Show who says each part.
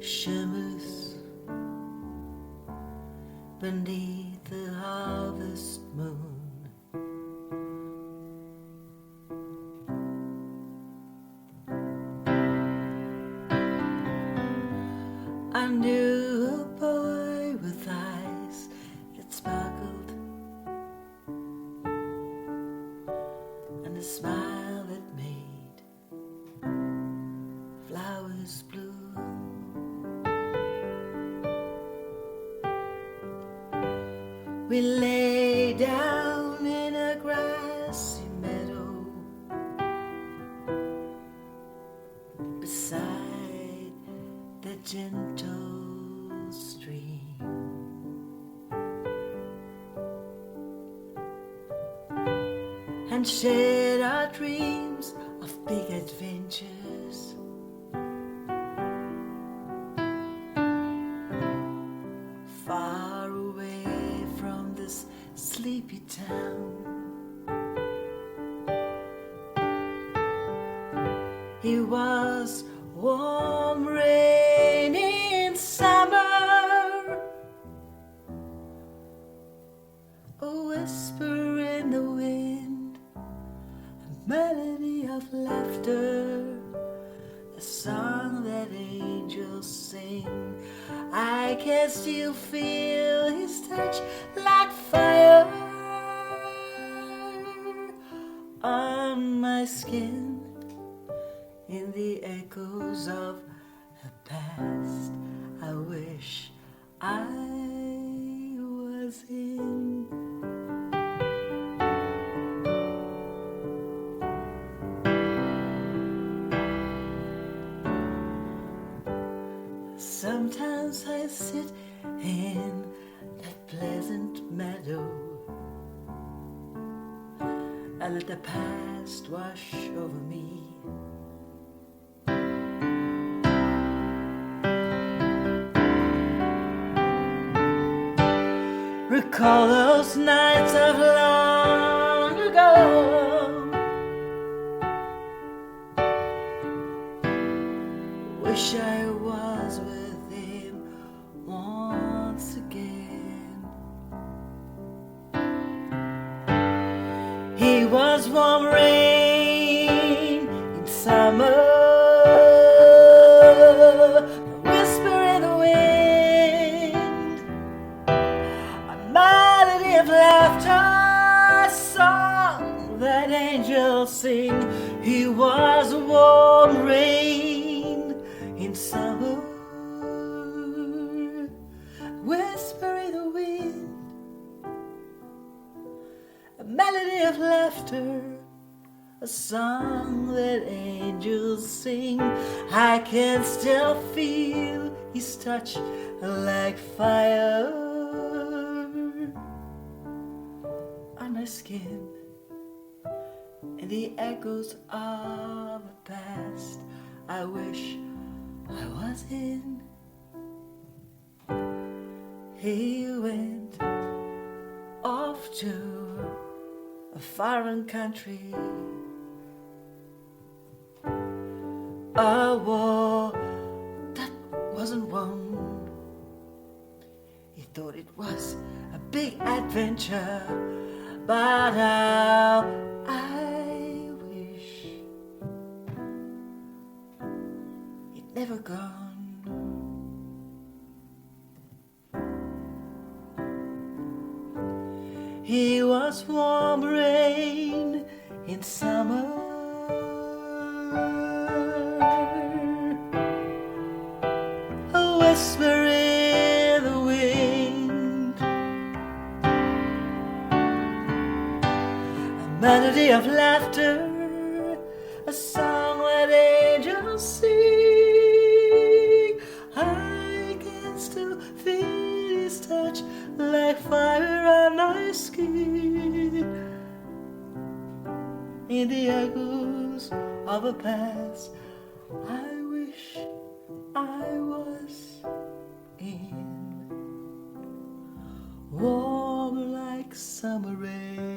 Speaker 1: shimmers beneath the harvest moon. I knew a boy with eyes that sparkled and a smile that made flowers bloom. We lay down in a grassy meadow beside the gentle stream, and shared our dreams of big adventures. Far away from this sleepy town, it was warm rain in summer, a whisper in the wind, a melody of laughter, a song that angels sing. I can still feel his touch like fire on my skin, in the echoes of the past I wish I was in. Sometimes I sit in that pleasant meadow and let the past wash over me. Recall those nights of long ago. Wish I was with him once again. He was warm rain in summer, a whisper in the wind, a melody of laughter, a song that angels sing. He was warm rain in summer, whisper in the wind, a melody of laughter, a song that angels sing. I can still feel his touch like fire on my skin, and the echoes of the past I wish I was in. He went off to a foreign country, a war that wasn't won. He thought it was a big adventure, but now I wish he'd never gone. He was warm rain in summer, a whisper in the wind, a melody of laughter, a song that angels sing. I can still feel his touch like fire on my skin, in the echoes of a past I wish I was in, warm like summer rain.